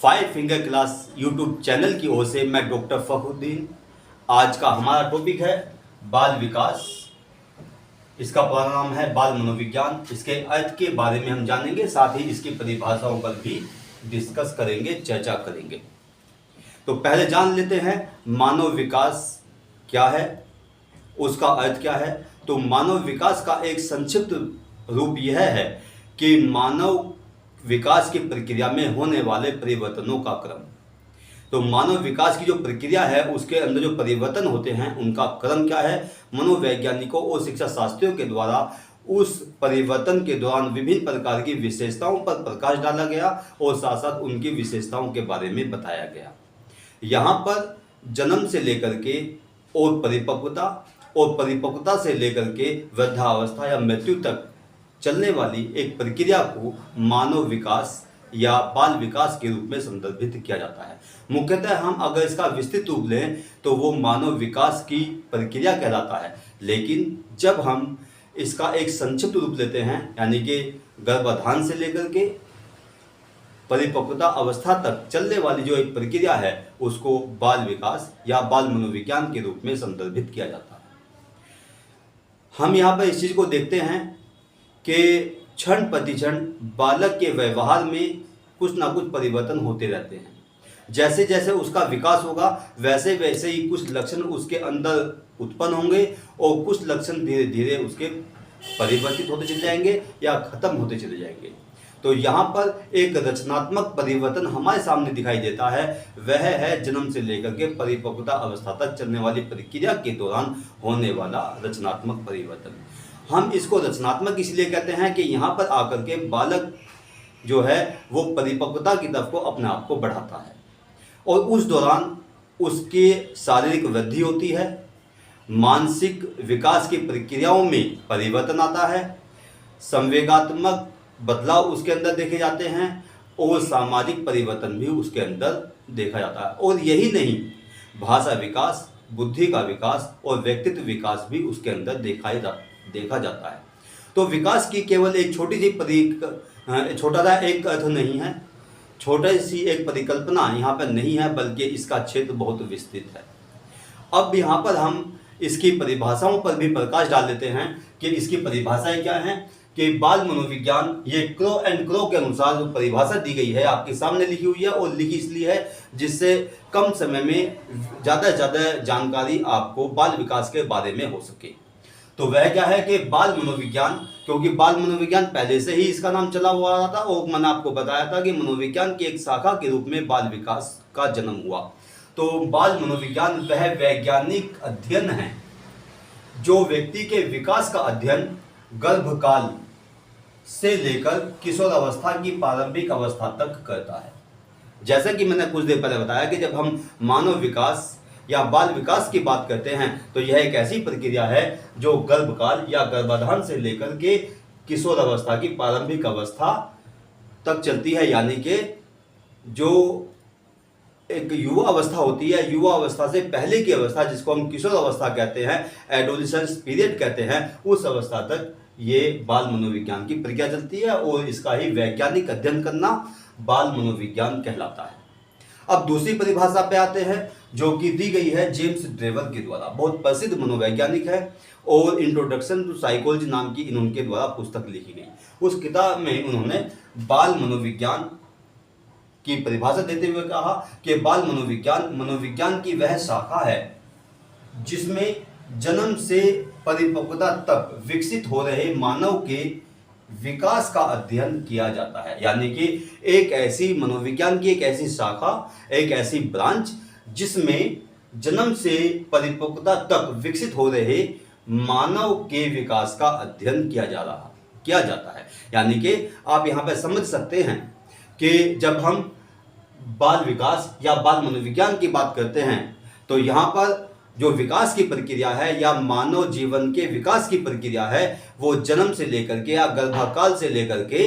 Five finger class YouTube channel की ओर से मैं डॉक्टर फखरुद्दीन। आज का हमारा टॉपिक है बाल विकास। इसका पूरा नाम है बाल मनोविज्ञान। इसके अर्थ के बारे में हम जानेंगे, साथ ही इसकी परिभाषाओं पर भी डिस्कस करेंगे, चर्चा करेंगे। तो पहले जान लेते हैं मानव विकास क्या है, उसका अर्थ क्या है। तो मानव विकास का एक संक्षिप्त रूप यह है कि मानव विकास की प्रक्रिया में होने वाले परिवर्तनों का क्रम। तो मानव विकास की जो प्रक्रिया है उसके अंदर जो परिवर्तन होते हैं उनका क्रम क्या है। मनोवैज्ञानिकों और शिक्षा शास्त्रियों के द्वारा उस परिवर्तन के दौरान विभिन्न प्रकार की विशेषताओं पर प्रकाश डाला गया और साथ साथ उनकी विशेषताओं के बारे में बताया गया। यहाँ पर जन्म से लेकर के और परिपक्वता से लेकर के वृद्धावस्था या मृत्यु तक चलने वाली एक प्रक्रिया को मानव विकास या बाल विकास के रूप में संदर्भित किया जाता है। मुख्यतः हम अगर इसका विस्तृत रूप लें तो वो मानव विकास की प्रक्रिया कहलाता है, लेकिन जब हम इसका एक संक्षिप्त रूप लेते हैं यानी कि गर्भाधान से लेकर के परिपक्वता अवस्था तक चलने वाली जो एक प्रक्रिया है उसको बाल विकास या बाल मनोविज्ञान के रूप में संदर्भित किया जाता है। हम यहाँ पर इस चीज़ को देखते हैं कि क्षण प्रतिक्षण बालक के व्यवहार में कुछ ना कुछ परिवर्तन होते रहते हैं। जैसे जैसे उसका विकास होगा वैसे वैसे ही कुछ लक्षण उसके अंदर उत्पन्न होंगे और कुछ लक्षण धीरे धीरे उसके परिवर्तित होते चले जाएंगे या खत्म होते चले जाएंगे। तो यहाँ पर एक रचनात्मक परिवर्तन हमारे सामने दिखाई देता है, वह है जन्म से लेकर के परिपक्वता अवस्था तक चलने वाली प्रक्रिया के दौरान होने वाला रचनात्मक परिवर्तन। हम इसको रचनात्मक इसलिए कहते हैं कि यहाँ पर आकर के बालक जो है वो परिपक्वता की तरफ को अपने आप को बढ़ाता है और उस दौरान उसके शारीरिक वृद्धि होती है, मानसिक विकास की प्रक्रियाओं में परिवर्तन आता है, संवेगात्मक बदलाव उसके अंदर देखे जाते हैं और सामाजिक परिवर्तन भी उसके अंदर देखा जाता है। और यही नहीं, भाषा विकास, बुद्धि का विकास और व्यक्तित्व विकास भी उसके अंदर देखा जाता है। तो विकास की केवल एक छोटा सा एक अर्थ नहीं है, छोटी सी एक परिकल्पना यहाँ पर नहीं है, बल्कि इसका क्षेत्र बहुत विस्तृत है। अब यहाँ पर हम इसकी परिभाषाओं पर भी प्रकाश डाल देते हैं कि इसकी परिभाषाएं क्या हैं। कि बाल मनोविज्ञान ये क्रो एंड क्रो के अनुसार जो परिभाषा दी गई है आपके सामने लिखी हुई है, और लिखी इसलिए है जिससे कम समय में ज़्यादा से ज़्यादा जानकारी आपको बाल विकास के बारे में हो सके। तो वह क्या है कि बाल मनोविज्ञान, क्योंकि बाल मनोविज्ञान पहले से ही इसका नाम चला हुआ रहा था और मैंने आपको बताया था कि मनोविज्ञान की एक शाखा के रूप में बाल विकास का जन्म हुआ। तो बाल मनोविज्ञान वह वैज्ञानिक अध्ययन है जो व्यक्ति के विकास का अध्ययन गर्भकाल से लेकर किशोर अवस्था की प्रारंभिक अवस्था तक करता है। जैसा कि मैंने कुछ देर पहले बताया कि जब हम मानव विकास या बाल विकास की बात करते हैं तो यह एक ऐसी प्रक्रिया है जो गर्भकाल या गर्भाधान से लेकर के किशोर अवस्था की प्रारंभिक अवस्था तक चलती है, यानी कि जो एक युवा अवस्था होती है, युवा अवस्था से पहले की अवस्था जिसको हम किशोर अवस्था कहते हैं, एडोलेसेंस पीरियड कहते हैं, उस अवस्था तक ये बाल मनोविज्ञान की प्रक्रिया चलती है और इसका ही वैज्ञानिक अध्ययन करना बाल मनोविज्ञान कहलाता है। अब दूसरी परिभाषा पे आते हैं जो कि दी गई है जेम्स ड्रेवर के द्वारा, बहुत प्रसिद्ध मनोवैज्ञानिक है और इंट्रोडक्शन टू साइकोलॉजी नाम की इनके द्वारा पुस्तक लिखी गई। उस किताब में उन्होंने बाल मनोविज्ञान की परिभाषा देते हुए कहा कि बाल मनोविज्ञान की वह शाखा है जिसमें जन्म से परिपक्वता तक विकसित हो रहे मानव के विकास का अध्ययन किया जाता है। यानी कि एक ऐसी मनोविज्ञान की एक ऐसी शाखा, एक ऐसी ब्रांच जिसमें जन्म से परिपक्वता तक विकसित हो रहे मानव के विकास का अध्ययन किया जाता है। यानी कि आप यहाँ पर समझ सकते हैं कि जब हम बाल विकास या बाल मनोविज्ञान की बात करते हैं तो यहाँ पर जो विकास की प्रक्रिया है या मानव जीवन के विकास की प्रक्रिया है वो जन्म से लेकर के या गर्भकाल से लेकर के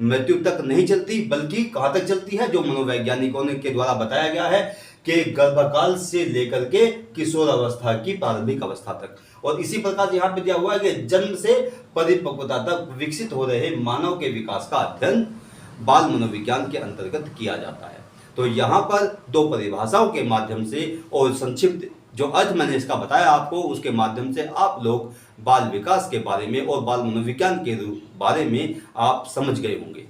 मृत्यु तक नहीं चलती, बल्कि कहाँ तक चलती है, जो मनोवैज्ञानिकों के द्वारा बताया गया है कि गर्भकाल से लेकर के किशोर अवस्था की प्रारंभिक अवस्था तक। और इसी प्रकार यहाँ पे दिया हुआ है कि जन्म से परिपक्वता तक विकसित हो रहे मानव के विकास का अध्ययन बाल मनोविज्ञान के अंतर्गत किया जाता है। तो यहाँ पर दो परिभाषाओं के माध्यम से और संक्षिप्त जो अर्थ मैंने इसका बताया आपको, उसके माध्यम से आप लोग बाल विकास के बारे में और बाल मनोविज्ञान के बारे में आप समझ गए होंगे।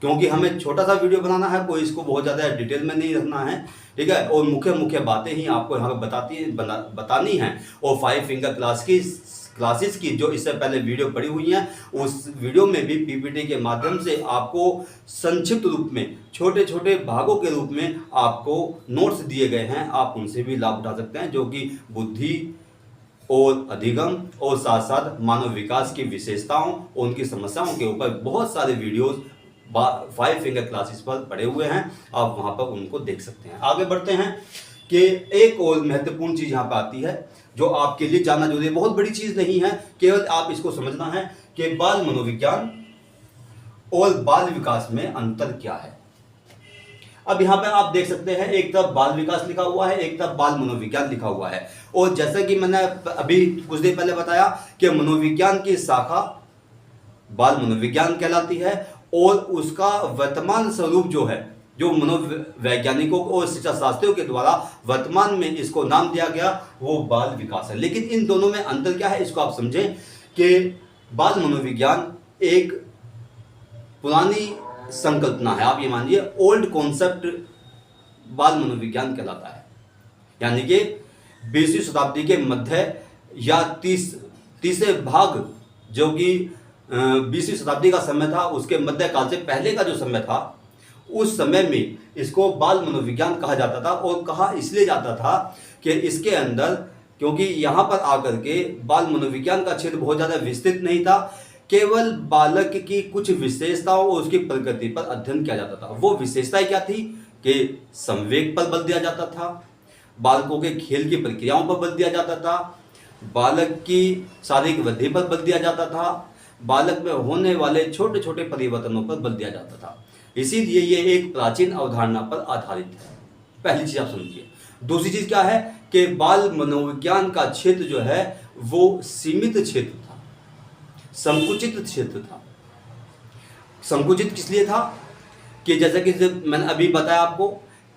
क्योंकि हमें छोटा सा वीडियो बनाना है, कोई इसको बहुत ज़्यादा डिटेल में नहीं रखना है, ठीक है, और मुख्य बातें ही आपको यहाँ पर बतानी हैं। और 5 फिंगर क्लासेस की जो इससे पहले वीडियो पड़ी हुई हैं, उस वीडियो में भी पीपीटी के माध्यम से आपको संक्षिप्त रूप में, छोटे छोटे भागों के रूप में आपको नोट्स दिए गए हैं। आप उनसे भी लाभ उठा सकते हैं, जो कि बुद्धि और अधिगम और साथ साथ मानव विकास की विशेषताओं और उनकी समस्याओं के ऊपर बहुत सारे वीडियोस 5 फिंगर क्लासेस पर पड़े हुए हैं। आप वहां पर उनको देख सकते हैं। आगे बढ़ते हैं कि एक और महत्वपूर्ण चीज यहाँ पर आती है जो आपके लिए जानना जरूरी है। बहुत बड़ी चीज नहीं है, केवल आप इसको समझना है कि बाल मनोविज्ञान और बाल विकास में अंतर क्या है। अब यहाँ पे आप देख सकते हैं, एक तरफ बाल विकास लिखा हुआ है, एक तरफ बाल मनोविज्ञान लिखा हुआ है। और जैसा कि मैंने अभी कुछ देर पहले बताया कि मनोविज्ञान की शाखा बाल मनोविज्ञान कहलाती है और उसका वर्तमान स्वरूप जो है, जो मनोवैज्ञानिकों और शिक्षा शास्त्रियों के द्वारा वर्तमान में इसको नाम दिया गया, वो बाल विकास है। लेकिन इन दोनों में अंतर क्या है, इसको आप समझें कि बाल मनोविज्ञान एक पुरानी संकल्पना है। आप ये मानिए ओल्ड कॉन्सेप्ट बाल मनोविज्ञान कहलाता है। यानी कि 20वीं शताब्दी के मध्य या तीसरे भाग, जो कि 20वीं शताब्दी का समय था, उसके मध्यकाल से पहले का जो समय था, उस समय में इसको बाल मनोविज्ञान कहा जाता था। और कहा इसलिए जाता था कि इसके अंदर, क्योंकि यहाँ पर आकर के बाल मनोविज्ञान का क्षेत्र बहुत ज़्यादा विस्तृत नहीं था, केवल बालक की कुछ विशेषताओं और उसकी प्रकृति पर अध्ययन किया जाता था। वो विशेषताएं क्या थी कि संवेग पर बल दिया जाता था, बालकों के खेल की प्रक्रियाओं पर बल दिया जाता था, बालक की शारीरिक वृद्धि पर बल दिया जाता था, बालक में होने वाले छोटे छोटे परिवर्तनों पर बल दिया जाता था। इसीलिए ये एक प्राचीन अवधारणा पर आधारित है। पहली चीज आप समझिए। दूसरी चीज क्या है कि बाल मनोविज्ञान का क्षेत्र जो है वो सीमित क्षेत्र था, संकुचित क्षेत्र था। संकुचित किस लिए था कि जैसा कि मैंने अभी बताया आपको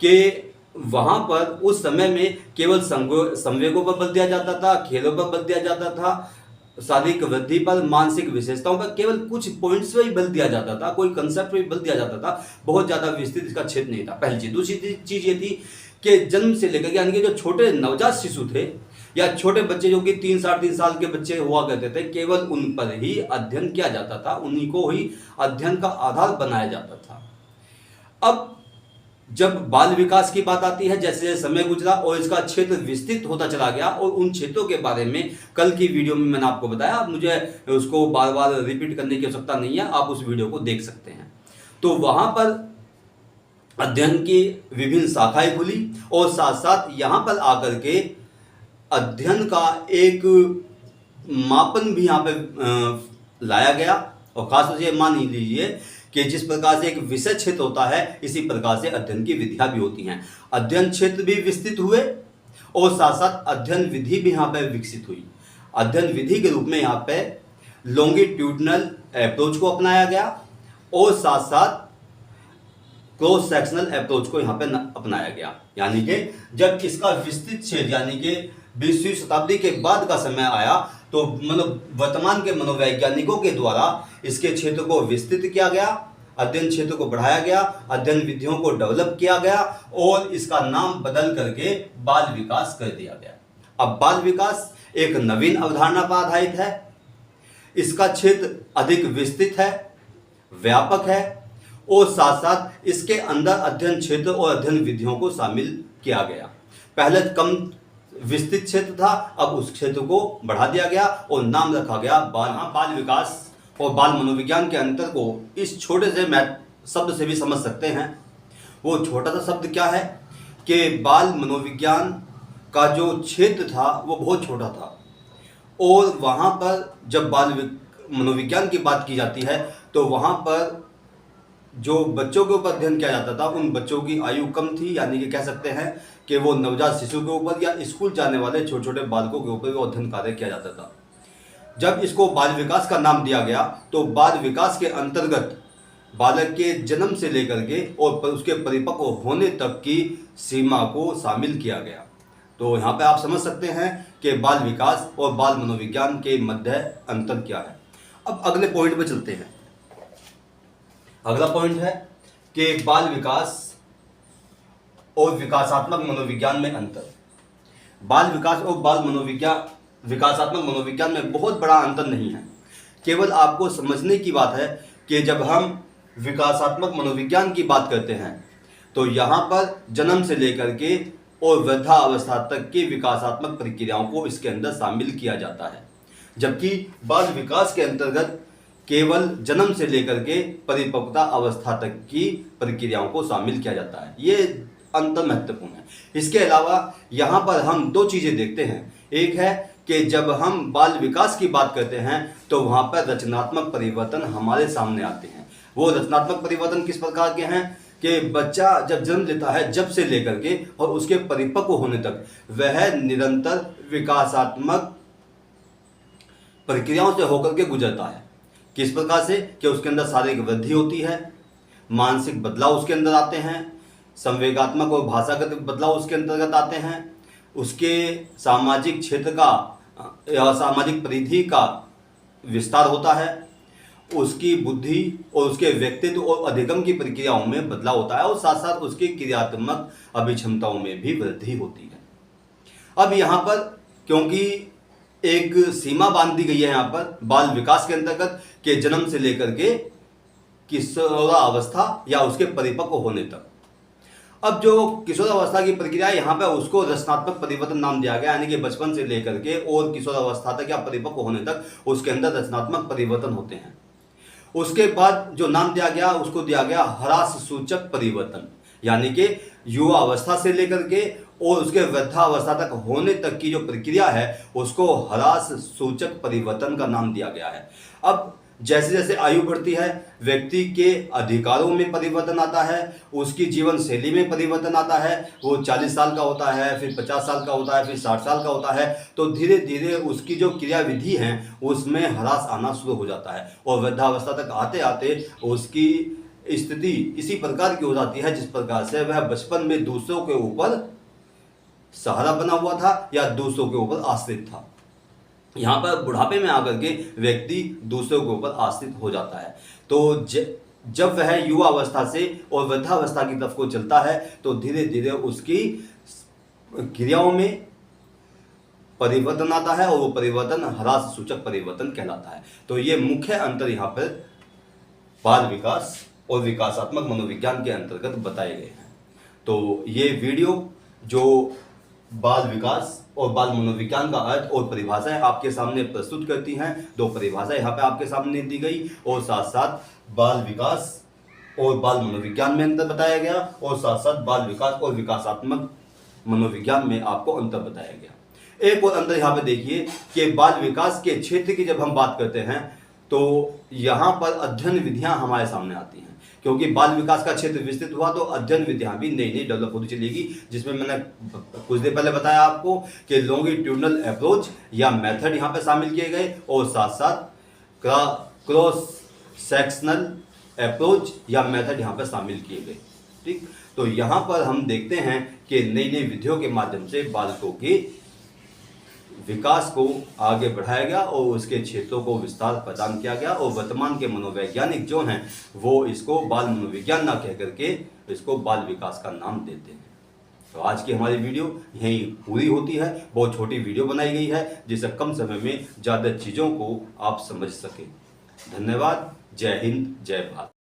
कि वहां पर उस समय में केवल संवेगों पर बल दिया जाता था, खेलों पर बल दिया जाता था, शारीरिक वृद्धि पर, मानसिक विशेषताओं पर केवल कुछ पॉइंट्स पर ही बल दिया जाता था, कोई कंसेप्ट पर ही बल दिया जाता था। बहुत ज्यादा विस्तृत इसका क्षेत्र नहीं था। पहली चीज। दूसरी चीज ये थी कि जन्म से लेकर यानी कि जो छोटे नवजात शिशु थे या छोटे बच्चे जो कि 3 साढ़े 3 साल के बच्चे हुआ करते थे, केवल उन पर ही अध्ययन किया जाता था, उन्हीं को ही अध्ययन का आधार बनाया जाता था। अब जब बाल विकास की बात आती है, जैसे जैसे समय गुजरा और इसका क्षेत्र विस्तृत होता चला गया, और उन क्षेत्रों के बारे में कल की वीडियो में मैंने आपको बताया, अब मुझे उसको बार बार रिपीट करने की आवश्यकता नहीं है, आप उस वीडियो को देख सकते हैं। तो वहां पर अध्ययन की विभिन्न शाखाएं खुली और साथ साथ यहाँ पर आकर के अध्ययन का एक मापन भी यहाँ पे लाया गया। और खासतौर से मान ही लीजिए कि जिस प्रकार से एक विषय क्षेत्र होता है, इसी प्रकार से अध्ययन की विधियां भी होती हैं। अध्ययन क्षेत्र भी विस्तृत हुए और साथ साथ अध्ययन विधि भी यहाँ पर विकसित हुई। अध्ययन विधि के रूप में यहाँ पे लॉन्गिट्यूडनल अप्रोच को अपनाया गया और साथ साथ क्रॉस सेक्शनल अप्रोच को यहाँ पे अपनाया गया। यानी कि जब इसका विस्तृत क्षेत्र यानी कि 20वीं शताब्दी के बाद का समय आया, तो वर्तमान के मनोवैज्ञानिकों के द्वारा इसके क्षेत्र को विस्तृत किया गया, अध्ययन क्षेत्र को बढ़ाया गया, अध्ययन विधियों को डेवलप किया गया और इसका नाम बदल करके बाल विकास कर दिया गया। अब बाल विकास एक नवीन अवधारणा पर आधारित है, इसका क्षेत्र अधिक विस्तृत है, व्यापक है और साथ साथ इसके अंदर अध्ययन क्षेत्र और अध्ययन विधियों को शामिल किया गया। पहले कम विस्तृत क्षेत्र था, अब उस क्षेत्र को बढ़ा दिया गया और नाम रखा गया बाल विकास। और बाल मनोविज्ञान के अंतर को इस छोटे से शब्द से भी समझ सकते हैं। वो छोटा सा शब्द क्या है कि बाल मनोविज्ञान का जो क्षेत्र था वो बहुत छोटा था और वहाँ पर जब बाल मनोविज्ञान की बात की जाती है तो वहाँ पर जो बच्चों के ऊपर अध्ययन किया जाता था उन बच्चों की आयु कम थी, यानी कि कह सकते हैं कि वो नवजात शिशु के ऊपर या स्कूल जाने वाले छोटे छोटे बालकों के ऊपर वो अध्ययन कार्य किया जाता था। जब इसको बाल विकास का नाम दिया गया तो बाल विकास के अंतर्गत बालक के जन्म से लेकर के और उसके परिपक्व होने तक की सीमा को शामिल किया गया। तो यहाँ पे आप समझ सकते हैं कि बाल विकास और बाल मनोविज्ञान के मध्य अंतर क्या है। अब अगले पॉइंट पे चलते हैं। अगला पॉइंट है कि बाल विकास और विकासात्मक मनोविज्ञान में अंतर। बाल विकास और बाल मनोविज्ञान विकासात्मक मनोविज्ञान में बहुत बड़ा अंतर नहीं है। केवल आपको समझने की बात है कि जब हम विकासात्मक मनोविज्ञान की बात करते हैं तो यहाँ पर जन्म से लेकर के और वृद्धावस्था तक की विकासात्मक प्रक्रियाओं को इसके अंदर शामिल किया जाता है, जबकि बाल विकास के अंतर्गत केवल जन्म से लेकर के परिपक्वता अवस्था तक की प्रक्रियाओं को शामिल किया जाता है। ये अंतर महत्वपूर्ण है। इसके अलावा यहाँ पर हम दो चीज़ें देखते हैं। एक है कि जब हम बाल विकास की बात करते हैं तो वहाँ पर रचनात्मक परिवर्तन हमारे सामने आते हैं। वो रचनात्मक परिवर्तन किस प्रकार के हैं कि बच्चा जब जन्म लेता है जब से लेकर के और उसके परिपक्व होने तक वह निरंतर विकासात्मक प्रक्रियाओं से होकर के गुजरता है। किस प्रकार से कि उसके अंदर शारीरिक वृद्धि होती है, मानसिक बदलाव उसके अंदर आते हैं, संवेगात्मक और भाषागत बदलाव उसके अंतर्गत आते हैं, उसके सामाजिक क्षेत्र का या सामाजिक परिधि का विस्तार होता है, उसकी बुद्धि और उसके व्यक्तित्व और अधिगम की प्रक्रियाओं में बदलाव होता है और साथ साथ उसकी क्रियात्मक अभिक्षमताओं में भी वृद्धि होती है। अब यहाँ पर क्योंकि एक सीमा बांध दी गई है यहाँ पर बाल विकास के अंतर्गत के जन्म से लेकर के किशोरावस्था या उसके परिपक्व होने तक। अब जो किशोरावस्था की प्रक्रिया है यहाँ पे उसको रचनात्मक परिवर्तन नाम दिया गया, यानी कि बचपन से लेकर के और किशोरावस्था तक या परिपक्व होने तक उसके अंदर रचनात्मक परिवर्तन होते हैं। उसके बाद जो नाम दिया गया उसको दिया गया ह्रास सूचक परिवर्तन, यानी कि युवा अवस्था से लेकर के और उसके वृद्धावस्था तक होने तक की जो प्रक्रिया है उसको ह्रास सूचक परिवर्तन का नाम दिया गया है। अब जैसे जैसे आयु बढ़ती है व्यक्ति के अधिकारों में परिवर्तन आता है, उसकी जीवन शैली में परिवर्तन आता है। वो 40 साल का होता है, फिर 50 साल का होता है, फिर 60 साल का होता है, तो धीरे धीरे उसकी जो क्रियाविधि है उसमें ह्रास आना शुरू हो जाता है और वृद्धावस्था तक आते आते उसकी स्थिति इसी प्रकार की हो जाती है जिस प्रकार से वह बचपन में दूसरों के ऊपर सहारा बना हुआ था या दूसरों के ऊपर आश्रित था। यहाँ पर बुढ़ापे में आकर के व्यक्ति दूसरों के ऊपर आश्रित हो जाता है। तो जब वह युवा अवस्था से और वृद्धावस्था की तरफ को चलता है तो धीरे धीरे उसकी क्रियाओं में परिवर्तन आता है और वो परिवर्तन ह्रास सूचक परिवर्तन कहलाता है। तो ये मुख्य अंतर यहाँ पर बाल विकास और विकासात्मक मनोविज्ञान के अंतर्गत बताए गए हैं। तो ये वीडियो जो बाल विकास और बाल मनोविज्ञान का अर्थ और परिभाषाएं आपके सामने प्रस्तुत करती हैं। दो परिभाषाएं यहाँ पे आपके सामने दी गई और साथ साथ बाल विकास और बाल मनोविज्ञान में अंतर बताया गया और साथ साथ बाल विकास और विकासात्मक मनोविज्ञान में आपको अंतर बताया गया। एक और अंतर यहाँ पे देखिए कि बाल विकास के क्षेत्र की जब हम बात करते हैं तो यहाँ पर अध्ययन विधियाँ हमारे सामने आती हैं, क्योंकि बाल विकास का क्षेत्र विस्तृत हुआ तो अध्ययन विधियाँ भी नई नई डेवलप होती चलेगी, जिसमें मैंने कुछ देर पहले बताया आपको कि लॉन्गिट्यूडनल अप्रोच या मेथड यहाँ पे शामिल किए गए और साथ साथ क्रॉस सेक्शनल अप्रोच या मेथड यहाँ पे शामिल किए गए। ठीक, तो यहाँ पर हम देखते हैं कि नई नई विधियों के माध्यम से बालकों के विकास को आगे बढ़ाया गया और उसके क्षेत्रों को विस्तार प्रदान किया गया और वर्तमान के मनोवैज्ञानिक जो हैं वो इसको बाल मनोविज्ञान ना कह करके इसको बाल विकास का नाम देते हैं। तो आज की हमारी वीडियो यहीं पूरी होती है। बहुत छोटी वीडियो बनाई गई है जिससे कम समय में ज़्यादा चीज़ों को आप समझ सकें। धन्यवाद। जय हिंद, जय भारत।